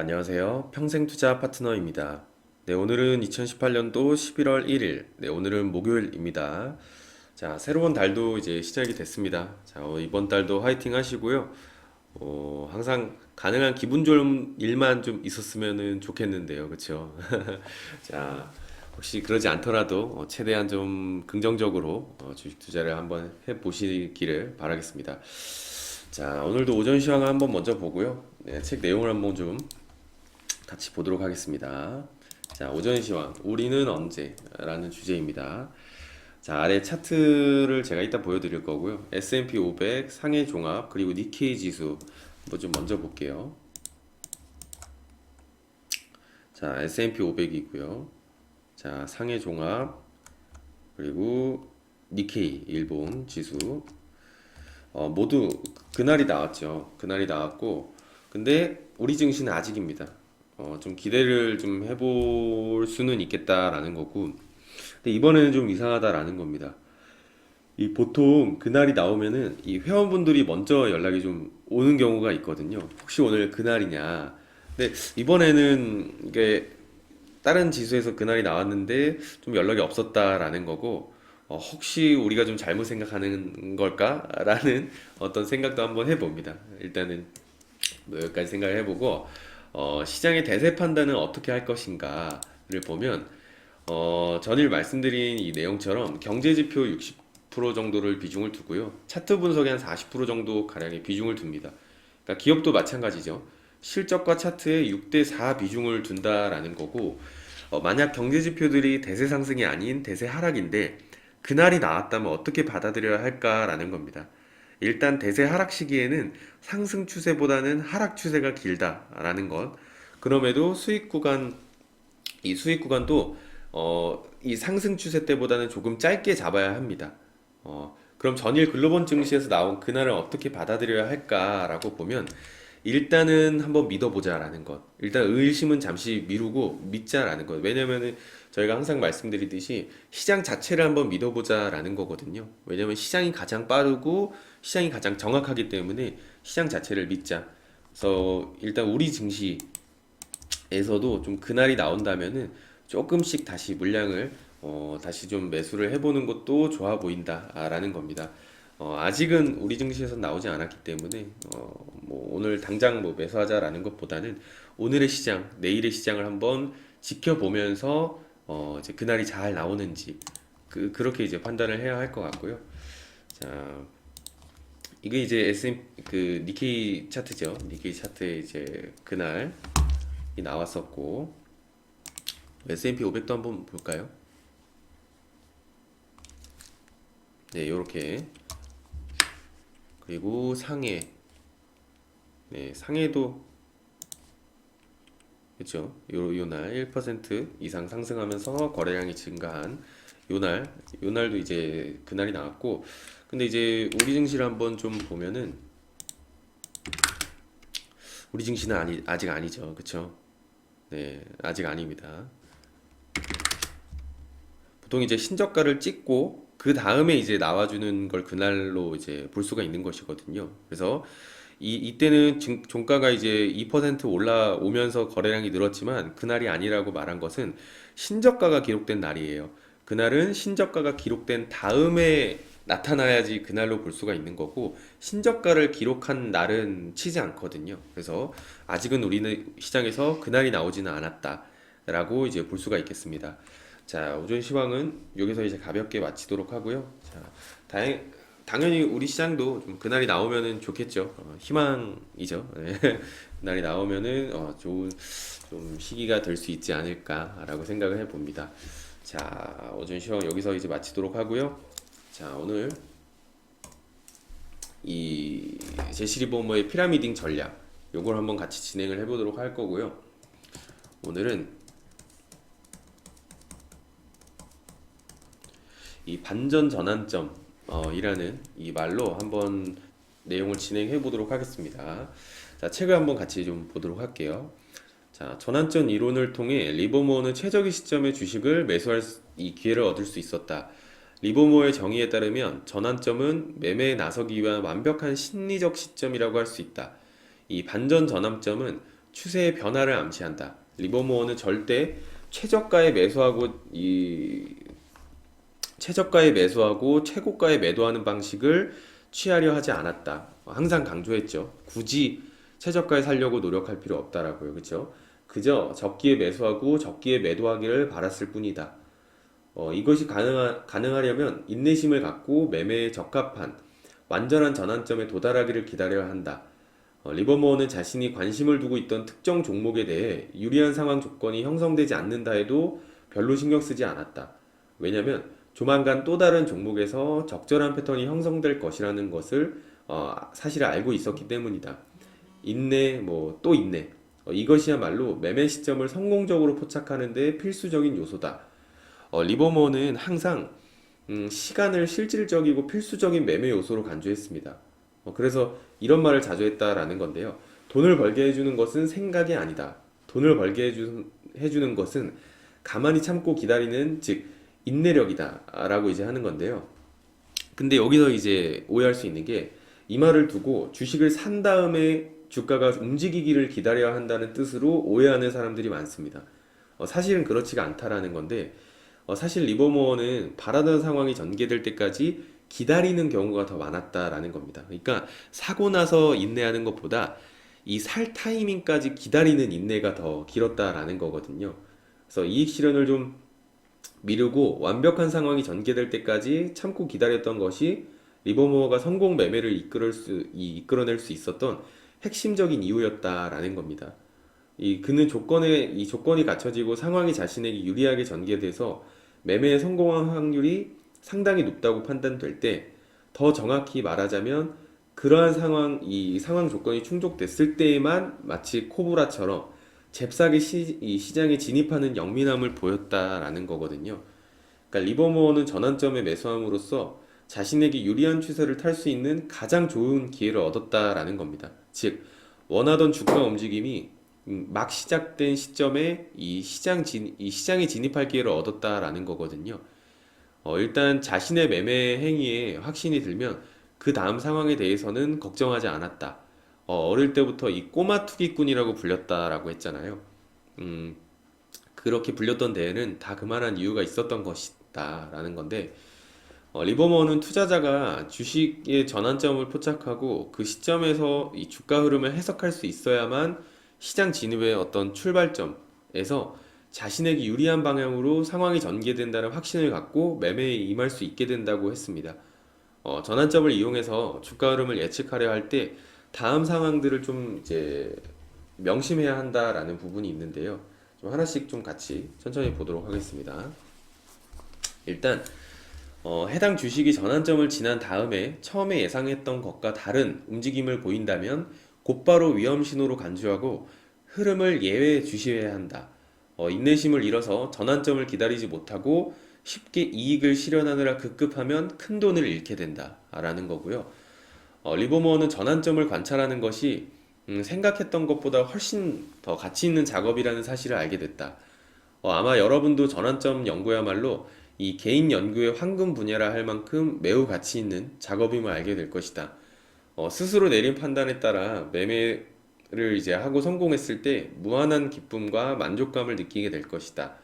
안녕하세요. 평생투자 파트너입니다. 네, 오늘은 2018년도 11월 1일. 네, 오늘은 목요일입니다. 자, 새로운 달도 이제 시작이 됐습니다. 자, 이번 달도 화이팅 하시고요. 항상 가능한 기분 좋은 일만 좀 있었으면 좋겠는데요. 그쵸? 자, 혹시 그러지 않더라도 최대한 좀 긍정적으로 주식 투자를 한번 해 보시기를 바라겠습니다. 자, 오늘도 오전 시황을 한번 먼저 보고요. 네, 책 내용을 한번 좀 같이 보도록 하겠습니다. 자, 오전 시황, 우리는 언제? 라는 주제입니다. 자, 아래 차트를 제가 이따 보여드릴 거고요. S&P 500, 상해 종합, 그리고 니케이 지수 한번 좀 먼저 볼게요. 자, S&P 500이고요. 자, 상해 종합, 그리고 니케이 일본 지수 모두 그날이 나왔죠. 그날이 나왔고, 근데 우리 증시는 아직입니다. 좀 기대를 좀 해볼 수는 있겠다라는 거고, 근데 이번에는 좀 이상하다라는 겁니다. 이 보통 그날이 나오면은 이 회원분들이 먼저 연락이 좀 오는 경우가 있거든요. 혹시 오늘 그날이냐? 근데 이번에는 이게 다른 지수에서 그날이 나왔는데 좀 연락이 없었다라는 거고, 혹시 우리가 좀 잘못 생각하는 걸까라는 어떤 생각도 한번 해봅니다. 일단은 뭐 여기까지 생각을 해보고, 시장의 대세 판단은 어떻게 할 것인가를 보면, 전일 말씀드린 이 내용처럼 경제지표 60% 정도를 비중을 두고요. 차트 분석에 한 40% 정도 가량의 비중을 둡니다. 그러니까 기업도 마찬가지죠. 실적과 차트에 6대4 비중을 둔다라는 거고, 만약 경제지표들이 대세 상승이 아닌 대세 하락인데, 그날이 나왔다면 어떻게 받아들여야 할까라는 겁니다. 일단 대세 하락 시기에는 상승 추세보다는 하락 추세가 길다라는 것. 그럼에도 이 수익 구간도 이 상승 추세 때보다는 조금 짧게 잡아야 합니다. 그럼 전일 글로벌 증시에서 나온 그날을 어떻게 받아들여야 할까라고 보면 일단은 한번 믿어보자라는 것. 일단 의심은 잠시 미루고 믿자라는 것. 왜냐면은 저희가 항상 말씀드리듯이 시장 자체를 한번 믿어보자라는 거거든요. 왜냐면 시장이 가장 빠르고 시장이 가장 정확하기 때문에 시장 자체를 믿자. 그래서 일단 우리 증시에서도 좀 그날이 나온다면은 조금씩 다시 물량을 다시 좀 매수를 해보는 것도 좋아 보인다라는 겁니다. 아직은 우리 증시에서 나오지 않았기 때문에 뭐 오늘 당장 뭐 매수하자라는 것보다는 오늘의 시장, 내일의 시장을 한번 지켜보면서 이제 그날이 잘 나오는지 그렇게 이제 판단을 해야 할 것 같고요. 자, 이게 이제 SM 그 니케이 차트죠. 니케이 차트에 이제 그날이 나왔었고 S&P 500도 한번 볼까요? 네, 요렇게 그리고 상해, 네, 상해도 그렇죠. 요날 1% 이상 상승하면서 거래량이 증가한 요날도 이제 그날이 나왔고, 근데 이제 우리 증시를 한번 좀 보면은 우리 증시는 아직 아니죠, 그렇죠? 네, 아직 아닙니다. 보통 이제 신저가를 찍고 그 다음에 이제 나와주는 걸 그날로 이제 볼 수가 있는 것이거든요. 그래서 이때는 종가가 이제 2% 올라오면서 거래량이 늘었지만 그날이 아니라고 말한 것은 신저가가 기록된 날이에요. 그날은 신저가가 기록된 다음에 나타나야지 그날로 볼 수가 있는 거고 신저가를 기록한 날은 치지 않거든요. 그래서 아직은 우리는 시장에서 그날이 나오지는 않았다라고 이제 볼 수가 있겠습니다. 자, 오전 시황은 여기서 이제 가볍게 마치도록 하고요. 자, 당연히 우리 시장도 좀 그날이 나오면은 좋겠죠. 희망이죠. 네. 그날이 나오면은 좋은 좀 시기가 될 수 있지 않을까라고 생각을 해봅니다. 자, 오전 시황 여기서 이제 마치도록 하고요. 자, 오늘 이 제시리버머의 피라미딩 전략 요걸 한번 같이 진행을 해보도록 할 거고요. 오늘은 이 반전 전환점 이라는 이 말로 한번 내용을 진행해 보도록 하겠습니다. 자, 책을 한번 같이 좀 보도록 할게요. 자, 전환점 이론을 통해 리버모어는 최적의 시점에 주식을 매수할 이 기회를 얻을 수 있었다. 리버모어의 정의에 따르면 전환점은 매매에 나서기 위한 완벽한 심리적 시점이라고 할 수 있다. 이 반전 전환점은 추세의 변화를 암시한다. 리버모어는 절대 최저가에 매수하고 이 최저가에 매수하고 최고가에 매도하는 방식을 취하려 하지 않았다. 항상 강조했죠. 굳이 최저가에 살려고 노력할 필요 없다라고요. 그렇죠? 그저 적기에 매수하고 적기에 매도하기를 바랐을 뿐이다. 이것이 가능하려면 인내심을 갖고 매매에 적합한 완전한 전환점에 도달하기를 기다려야 한다. 리버모어는 자신이 관심을 두고 있던 특정 종목에 대해 유리한 상황 조건이 형성되지 않는다 해도 별로 신경 쓰지 않았다. 왜냐하면 조만간 또 다른 종목에서 적절한 패턴이 형성될 것이라는 것을 사실을 알고 있었기 때문이다. 인내, 또 인내. 이것이야말로 매매 시점을 성공적으로 포착하는 데 필수적인 요소다. 리버모어는 항상 시간을 실질적이고 필수적인 매매 요소로 간주했습니다. 그래서 이런 말을 자주 했다라는 건데요. 돈을 벌게 해주는 것은 생각이 아니다. 돈을 벌게 해주는 것은 가만히 참고 기다리는, 즉, 인내력이다. 라고 이제 하는 건데요. 근데 여기서 이제 오해할 수 있는 게 이 말을 두고 주식을 산 다음에 주가가 움직이기를 기다려야 한다는 뜻으로 오해하는 사람들이 많습니다. 사실은 그렇지가 않다라는 건데 사실 리버모어는 바라던 상황이 전개될 때까지 기다리는 경우가 더 많았다라는 겁니다. 그러니까 사고 나서 인내하는 것보다 이 살 타이밍까지 기다리는 인내가 더 길었다라는 거거든요. 그래서 이익 실현을 좀 미루고 완벽한 상황이 전개될 때까지 참고 기다렸던 것이 리버모어가 성공 매매를 이끌어낼 수 있었던 핵심적인 이유였다라는 겁니다. 이 조건이 갖춰지고 상황이 자신에게 유리하게 전개돼서 매매에 성공한 확률이 상당히 높다고 판단될 때, 더 정확히 말하자면 이 상황 조건이 충족됐을 때에만 마치 코브라처럼 잽싸게 이 시장에 진입하는 영민함을 보였다라는 거거든요. 그러니까 리버모어는 전환점에 매수함으로써 자신에게 유리한 추세를 탈 수 있는 가장 좋은 기회를 얻었다라는 겁니다. 즉, 원하던 주가 움직임이 막 시작된 시점에 이 시장에 진입할 기회를 얻었다라는 거거든요. 일단 자신의 매매 행위에 확신이 들면 그 다음 상황에 대해서는 걱정하지 않았다. 어릴 때부터 이 꼬마 투기꾼이라고 불렸다라고 했잖아요. 음, 그렇게 불렸던 데에는 다 그만한 이유가 있었던 것이다라는 건데, 리버모어는 투자자가 주식의 전환점을 포착하고 그 시점에서 이 주가 흐름을 해석할 수 있어야만 시장 진입의 어떤 출발점에서 자신에게 유리한 방향으로 상황이 전개된다는 확신을 갖고 매매에 임할 수 있게 된다고 했습니다. 전환점을 이용해서 주가 흐름을 예측하려 할 때 다음 상황들을 좀 이제 명심해야 한다라는 부분이 있는데요. 좀 하나씩 좀 같이 천천히 보도록 하겠습니다. 일단 해당 주식이 전환점을 지난 다음에 처음에 예상했던 것과 다른 움직임을 보인다면 곧바로 위험 신호로 간주하고 흐름을 예외 주시해야 한다. 인내심을 잃어서 전환점을 기다리지 못하고 쉽게 이익을 실현하느라 급급하면 큰 돈을 잃게 된다. 라는 거고요. 리버모어는 전환점을 관찰하는 것이 생각했던 것보다 훨씬 더 가치 있는 작업이라는 사실을 알게 됐다. 아마 여러분도 전환점 연구야말로 이 개인 연구의 황금 분야라 할 만큼 매우 가치 있는 작업임을 알게 될 것이다. 스스로 내린 판단에 따라 매매를 이제 하고 성공했을 때 무한한 기쁨과 만족감을 느끼게 될 것이다.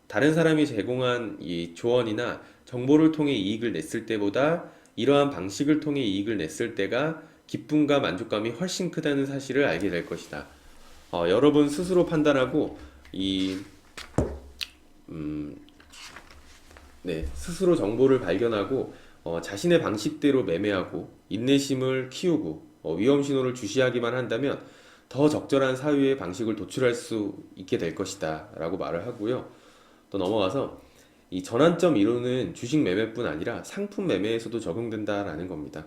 다른 사람이 제공한 이 조언이나 정보를 통해 이익을 냈을 때보다 이러한 방식을 통해 이익을 냈을 때가 기쁨과 만족감이 훨씬 크다는 사실을 알게 될 것이다. 여러분 스스로 판단하고 음, 스스로 정보를 발견하고 자신의 방식대로 매매하고 인내심을 키우고 위험 신호를 주시하기만 한다면 더 적절한 사유의 방식을 도출할 수 있게 될 것이다 라고 말을 하고요. 또 넘어가서 이 전환점 이론은 주식 매매뿐 아니라 상품 매매에서도 적용된다라는 겁니다.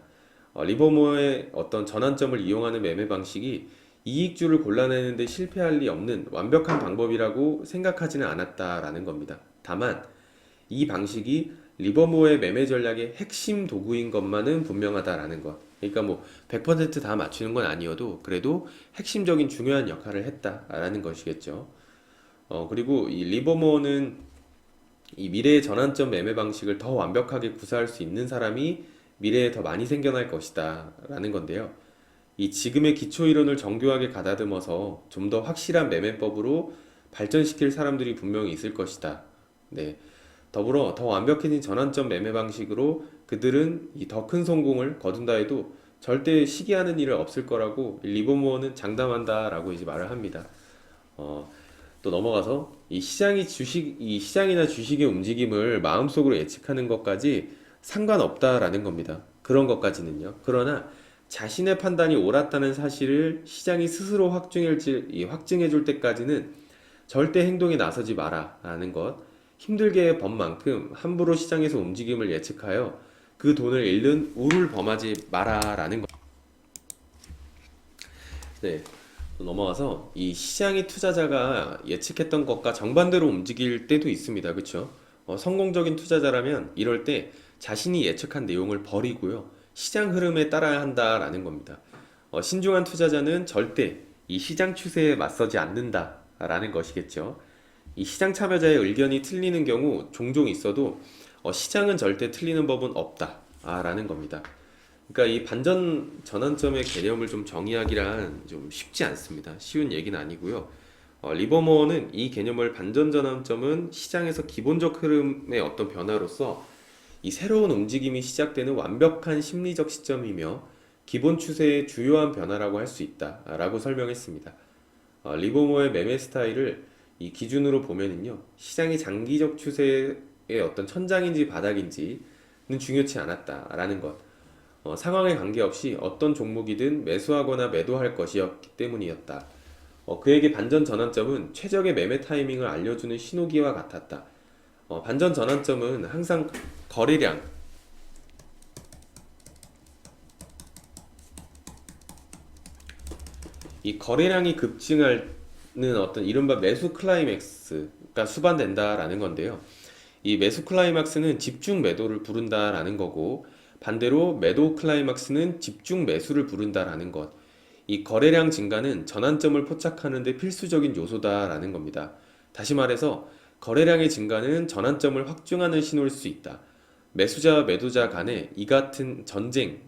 리버모어의 어떤 전환점을 이용하는 매매 방식이 이익줄을 골라내는데 실패할 리 없는 완벽한 방법이라고 생각하지는 않았다라는 겁니다. 다만 이 방식이 리버모어의 매매 전략의 핵심 도구인 것만은 분명하다라는 것. 그러니까 100%다 맞추는 건 아니어도 그래도 핵심적인 중요한 역할을 했다라는 것이겠죠. 그리고 이 리버모어는 이 미래의 전환점 매매 방식을 더 완벽하게 구사할 수 있는 사람이 미래에 더 많이 생겨날 것이다 라는 건데요. 이 지금의 기초 이론을 정교하게 가다듬어서 좀 더 확실한 매매법으로 발전시킬 사람들이 분명히 있을 것이다. 네. 더불어 더 완벽해진 전환점 매매 방식으로 그들은 이 더 큰 성공을 거둔다 해도 절대 시기하는 일은 없을 거라고 리버모어는 장담한다라고 이제 말을 합니다. 어, 또 넘어가서 이 시장이나 주식의 움직임을 마음속으로 예측하는 것까지 상관없다라는 겁니다. 그런 것까지는요. 그러나 자신의 판단이 옳았다는 사실을 시장이 스스로 확증해 줄 때까지는 절대 행동에 나서지 마라라는 것. 힘들게 번 만큼 함부로 시장에서 움직임을 예측하여 그 돈을 잃는 우를 범하지 마라라는 것. 네. 넘어가서 이 시장의 투자자가 예측했던 것과 정반대로 움직일 때도 있습니다. 그렇죠? 성공적인 투자자라면 이럴 때 자신이 예측한 내용을 버리고요. 시장 흐름에 따라야 한다라는 겁니다. 신중한 투자자는 절대 이 시장 추세에 맞서지 않는다라는 것이겠죠. 이 시장 참여자의 의견이 틀리는 경우 종종 있어도 시장은 절대 틀리는 법은 없다라는 겁니다. 그러니까 이 반전 전환점의 개념을 좀 정의하기란 좀 쉽지 않습니다. 쉬운 얘기는 아니고요. 리버모어는 이 개념을 반전 전환점은 시장에서 기본적 흐름의 어떤 변화로서 이 새로운 움직임이 시작되는 완벽한 심리적 시점이며 기본 추세의 주요한 변화라고 할 수 있다라고 설명했습니다. 리버모어의 매매 스타일을 이 기준으로 보면은요, 시장이 장기적 추세의 어떤 천장인지 바닥인지는 중요치 않았다라는 것. 상황에 관계없이 어떤 종목이든 매수하거나 매도할 것이었기 때문이었다. 그에게 반전 전환점은 최적의 매매 타이밍을 알려주는 신호기와 같았다. 반전 전환점은 항상 거래량, 이 거래량이 급증하는 어떤 이른바 매수 클라이맥스가 수반된다라는 건데요. 이 매수 클라이막스는 집중 매도를 부른다라는 거고 반대로 매도 클라이막스는 집중 매수를 부른다라는 것. 이 거래량 증가는 전환점을 포착하는 데 필수적인 요소다라는 겁니다. 다시 말해서 거래량의 증가는 전환점을 확증하는 신호일 수 있다. 매수자와 매도자 간에 이 같은 전쟁이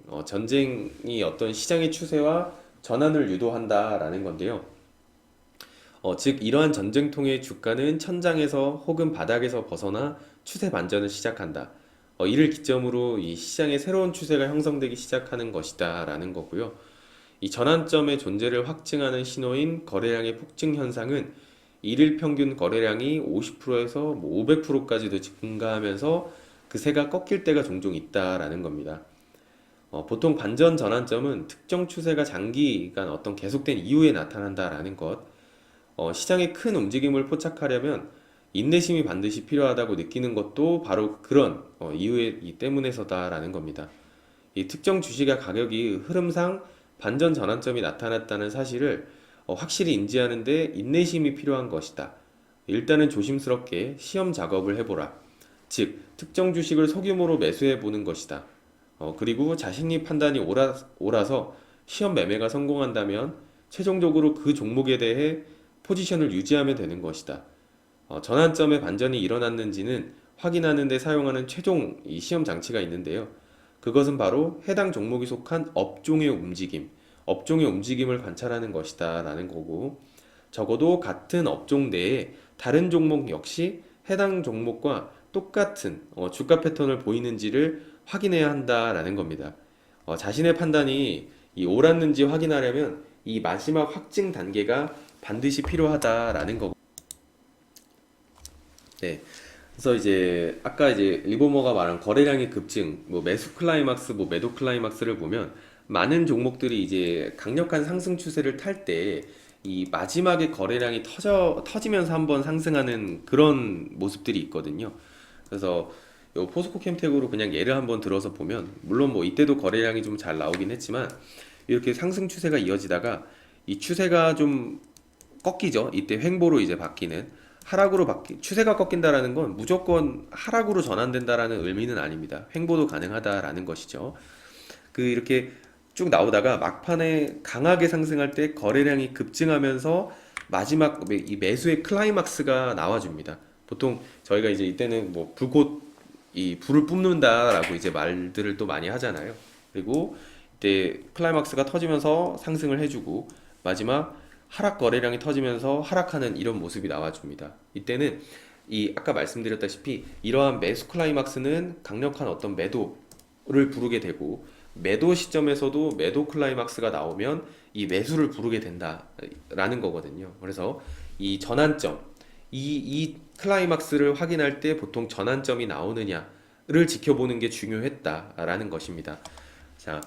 어떤 시장의 추세와 전환을 유도한다라는 건데요. 즉 이러한 전쟁통의 주가는 천장에서 혹은 바닥에서 벗어나 추세 반전을 시작한다. 이를 기점으로 이 시장의 새로운 추세가 형성되기 시작하는 것이다 라는 거고요. 이 전환점의 존재를 확증하는 신호인 거래량의 폭증 현상은 일일 평균 거래량이 50%에서 500%까지도 증가하면서 그새가 꺾일 때가 종종 있다라는 겁니다. 보통 반전 전환점은 특정 추세가 장기간 어떤 계속된 이후에 나타난다라는 것. 시장의 큰 움직임을 포착하려면 인내심이 반드시 필요하다고 느끼는 것도 바로 그런 이유에 때문에서다라는 겁니다. 이 특정 주식의 가격이 흐름상 반전 전환점이 나타났다는 사실을 확실히 인지하는데 인내심이 필요한 것이다. 일단은 조심스럽게 시험 작업을 해보라. 즉, 특정 주식을 소규모로 매수해 보는 것이다. 그리고 자신이 판단이 옳아서 시험 매매가 성공한다면 최종적으로 그 종목에 대해 포지션을 유지하면 되는 것이다. 전환점의 반전이 일어났는지는 확인하는 데 사용하는 최종 이 시험 장치가 있는데요. 그것은 바로 해당 종목이 속한 업종의 움직임을 관찰하는 것이다 라는 거고, 적어도 같은 업종 내에 다른 종목 역시 해당 종목과 똑같은 주가 패턴을 보이는지를 확인해야 한다라는 겁니다. 자신의 판단이 옳았는지 확인하려면 이 마지막 확증 단계가 반드시 필요하다라는 거고. 네. 그래서 이제 아까 이제 리버머가 말한 거래량의 급증, 뭐 매수 클라이막스, 뭐 매도 클라이막스를 보면 많은 종목들이 이제 강력한 상승 추세를 탈 때 이 마지막에 거래량이 터지면서 한번 상승하는 그런 모습들이 있거든요. 그래서 요 포스코 캠텍으로 그냥 예를 한번 들어서 보면 물론 뭐 이때도 거래량이 좀 잘 나오긴 했지만 이렇게 상승 추세가 이어지다가 이 추세가 좀 꺾이죠. 이때 횡보로 이제 바뀌는 추세가 꺾인다라는 건 무조건 하락으로 전환된다라는 의미는 아닙니다. 횡보도 가능하다라는 것이죠. 이렇게 쭉 나오다가 막판에 강하게 상승할 때 거래량이 급증하면서 마지막 이 매수의 클라이막스가 나와줍니다. 보통 저희가 이제 이때는 뭐 불꽃 이 불을 뿜는다라고 이제 말들을 또 많이 하잖아요. 그리고 이때 클라이막스가 터지면서 상승을 해주고 마지막 하락 거래량이 터지면서 하락하는 이런 모습이 나와줍니다. 이때는 이 아까 말씀드렸다시피 이러한 매수 클라이막스는 강력한 어떤 매도를 부르게 되고 매도 시점에서도 매도 클라이막스가 나오면 이 매수를 부르게 된다라는 거거든요. 그래서 이 전환점, 이 클라이막스를 확인할 때 보통 전환점이 나오느냐를 지켜보는 게 중요했다라는 것입니다. 자,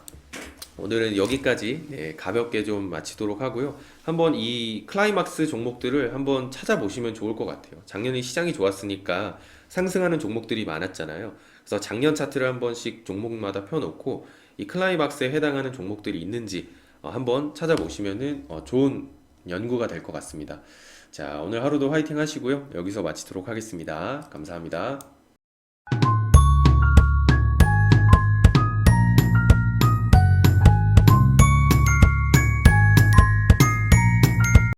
오늘은 여기까지 가볍게 좀 마치도록 하고요. 한번 이 클라이막스 종목들을 한번 찾아보시면 좋을 것 같아요. 작년에 시장이 좋았으니까 상승하는 종목들이 많았잖아요. 그래서 작년 차트를 한 번씩 종목마다 펴놓고 이 클라이막스에 해당하는 종목들이 있는지 한번 찾아보시면은 좋은 연구가 될 것 같습니다. 자, 오늘 하루도 화이팅 하시고요. 여기서 마치도록 하겠습니다. 감사합니다.